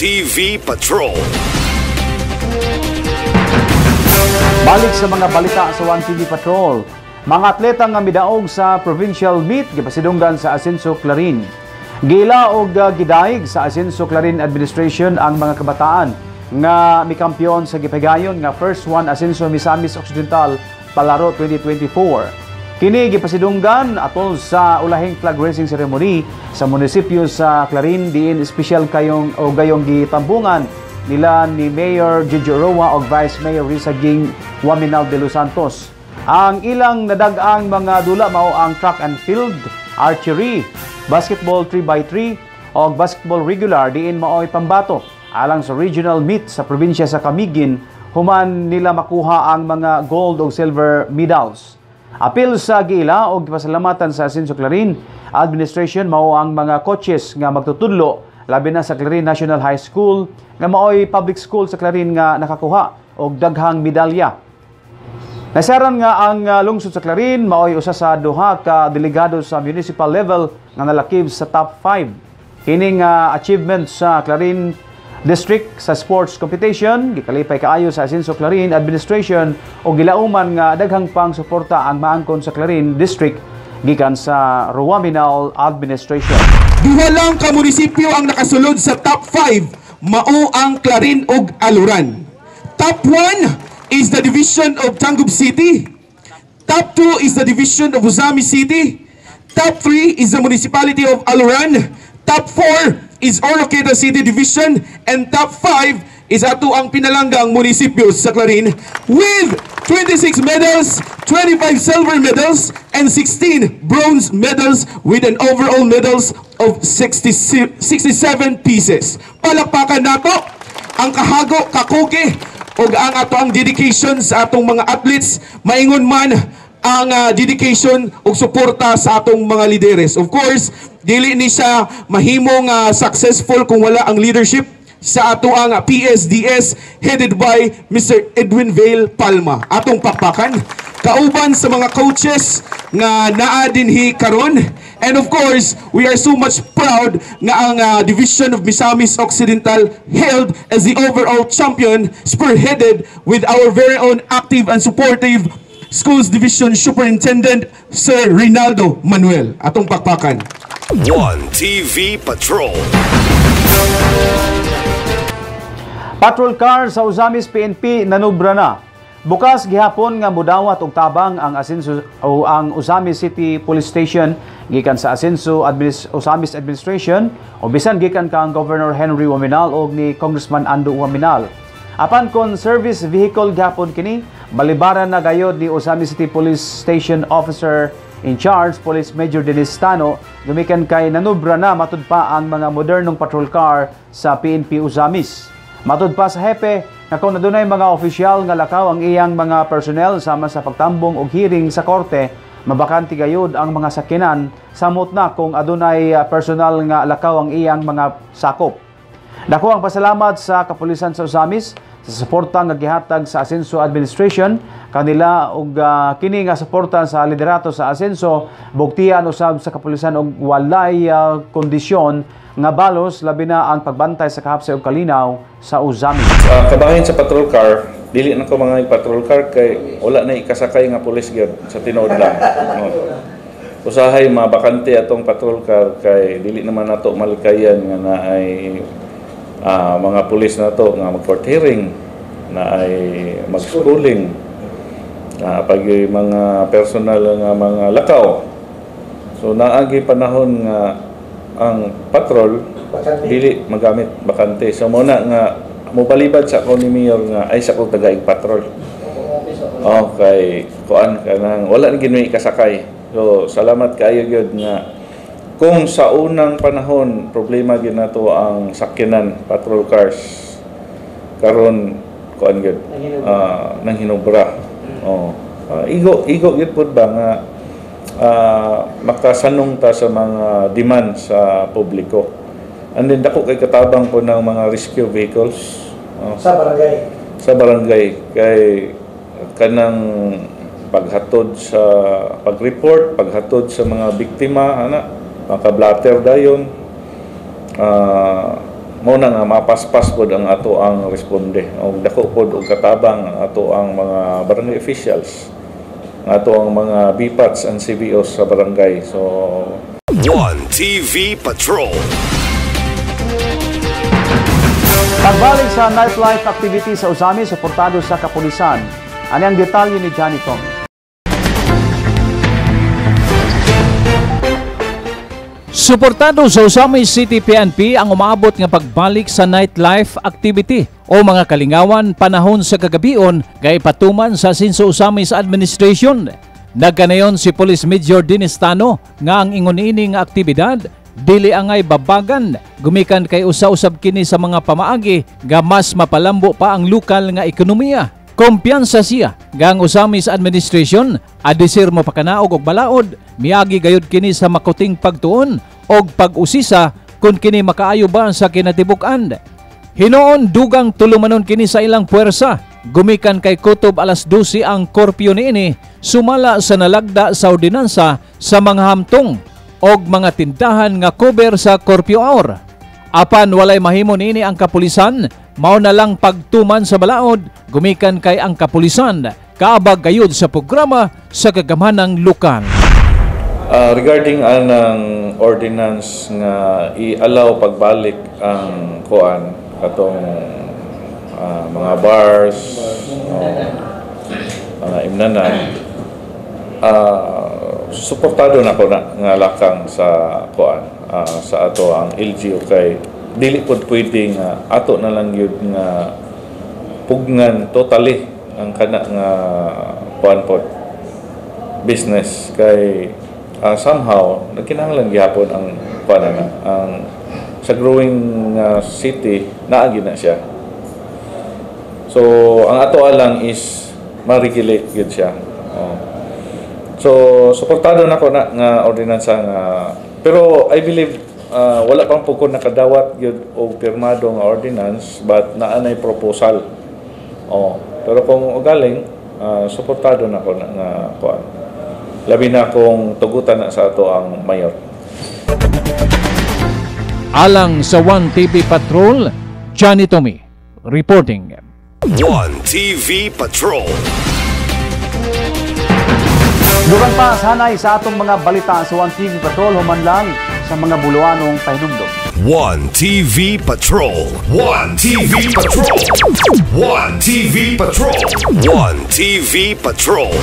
TV Patrol. Balik sa mga balita sa 1TV Patrol. Mga atleta nga midaog sa provincial meet gipasidunggan sa Asenso Clarin. Gila og gidaig sa Asenso Clarin Administration ang mga kabataan nga mikampiyon sa gipahigayon nga first one Asenso Misamis Occidental Palaro 2024. Kini gipasidunggan atol sa ulahing flag raising ceremony sa munisipyo sa Clarin diin espesyal gayong gitambungan nila ni Mayor Gigi Roa o Vice Mayor Risa Ging Waminal de los Santos. Ang ilang nadag-ang mga dula mao ang track and field, archery, basketball 3x3 o basketball regular diin mao'y pambato alang sa regional meet sa probinsya sa Camiguin human nila makuha ang mga gold o silver medals. Apil sa gila o gipasalamatan sa Asenso Clarin Administration mao ang mga coaches nga magtutudlo labi na sa Clarin National High School nga mao'y public school sa Clarin nga nakakuha og daghang medalya. Nasaran nga ang lungsod sa Clarin mao'y usa sa duha ka delegado sa municipal level nga nalakib sa top 5. Kining achievement sa Clarin District sa sports competition gikalipay kaayo sa Asenso Clarin Administration o gilauman nga daghang pang suporta ang maangkon sa Clarin District gikan sa Ruaminal Administration. Duha lang ka munisipyo ang nakasulod sa top 5 mao ang Clarin ug Aluran. Top 1 is the division of Tangub City. Top 2 is the division of Uzami City. Top 3 is the municipality of Aluran. Top 4 is Oroqueta City Division, and top 5 is ato ang pinalanggang munisipyo sa Clarin with 26 medals, 25 silver medals, and 16 bronze medals with an overall medals of 67 pieces. Palakpakan nato ang kahago, kakugi, ug ang ato ang dedication sa atong mga athletes, maingon man ang dedication ug suporta sa atong mga lideres. Of course, dili ni siya mahimong successful kung wala ang leadership sa ato ang PSDS headed by Mr. Edwin Vale Palma. Atong pakpakan kauban sa mga coaches nga naa dinhi karon. And of course, we are so much proud nga ang Division of Misamis Occidental held as the overall champion, spearheaded with our very own active and supportive Schools Division Superintendent Sir Rinaldo Manuel. Atong pakpakan. 1TV Patrol. Patrol car sa Usamis PNP nanubra na. Bukas gihapon nga mudawat og tabang ang Asenso o ang Usamis City Police Station gikan sa Asenso Usamis Administration o bisan gikan kang Governor Henry Waminal o ni Congressman Ando Waminal. Apan kon service vehicle gihapon kini, balibaran na gayod ni Usamis City Police Station Officer in Charge Police Major Dennis Tano gumikan kay nanubra na matud pa ang mga modernong patrol car sa PNP Usamis. Matud pa sa hepe nga kung nadunay mga opisyal nga lakaw ang iyang mga personnel sama sa pagtambong og hearing sa korte, mabakanti gayod ang mga sakinan samot na kung adunay personal nga lakaw ang iyang mga sakop. Dako ang pasalamat sa kapulisan sa Usamis sa suporta nga gihatag sa Asenso Administration kanila og kini nga suporta sa liderato sa Asenso bugtian usab sa kapulisan og walay kondisyon nga balos labi na ang pagbantay sa kahapsay ug kalinaw sa Usamis. Kabahin sa patrol car, dili na ko mga patrol car kay wala na ikasakay nga pulis gyud sa tinuod lang. Usahay mabakante atong patrol car kay dili naman nato malikayan nga naay mga pulis na to nga mag-court hearing, na ay mag-schooling, pag mga personal nga mga lakaw. So naagi panahon nga ang patrol dili magamit bakante. So muna nga mobalibad sa ako ni Mayor nga ay sa kong tagaig patrol. Okay, kuan kanang wala na ginoy kasakay. So salamat kaayo gyud nga kung sa unang panahon, problema ginato ang sakyanan, patrol cars, karon kuan gyud nang hinubra. Igo gyud pud ba nga makasanong ta sa mga demand sa publiko. And then dako kay katabang po ng mga rescue vehicles Sa barangay. Sa barangay kay kanang paghatod sa pag-report, paghatod sa mga biktima ana, maka-blatter dayon. mo na nga mapaspas pod ang ato ang responde og dako pod og katabang ang ato ang mga barangay officials, ang ato ang mga BPATs and CBOs sa barangay. So 1TV Patrol. Pagbalik sa nightlife activity sa Usami, suportado sa kapulisan. Ano ang detalye ni Johnny Tommy? Suportado sa Usami City PNP ang umaabot nga pagbalik sa nightlife activity o mga kalingawan panahon sa kagabion kay patuman sa Asinso Usami sa administration. Nagkanayon si Police Major Dinestano nga ang ingon-ini nga aktibidad dili angay babagan gumikan kay usa-usab kini sa mga pamaagi nga mas mapalambo pa ang lokal nga ekonomiya. Kumpiyansa siya nga ang Usami sa administration adisir mo pakanaog og balaod miagi gayud kini sa makuting pagtuon og pag-usisa kun kini makaayo ba sa kinatibuk-an. Hinoon dugang tulumanon kini sa ilang puwersa gumikan kay kutob alas 12 ang korpyo niini sumala sa nalagda sa ordinansa sa mga hamtong og mga tindahan nga cover sa korpyo hour. Apan walay mahimo niini ang kapulisan, mao na lang pagtuman sa balaod gumikan kay ang kapulisan kaabag gayud sa programa sa kagamhanang lokal. Regarding anang ordinance nga i-allow pagbalik ang kuan katong mga bars, mga imnanan, suportado na ko na nga lakang sa kuan sa ato ang LGU kay dili pod pwede nga ato na lang yun nga pugnan totally ang kana nga kuan pod business kay somehow nagkinahanglan gyapon ang kuan na ang sa growing city naagi na siya. So ang ato lang is ma-regulate gyud siya. So suportado na ko na nga ordinansa nga pero I believe wala pang pugkon nakadawat gyud og pirmado nga ordinance but naanay proposal. Pero kung ugaling suportado na ko na nga kuan. Labi na kung tugutan na sa ato ang mayor. Alang sa 1TV Patrol, Johnny Tommy reporting. 1TV Patrol. Dugang pa sanay sa atong mga balita sa 1TV Patrol human lang sa mga buluanong pahinumdom. 1TV Patrol. 1TV Patrol. 1TV Patrol. 1TV Patrol.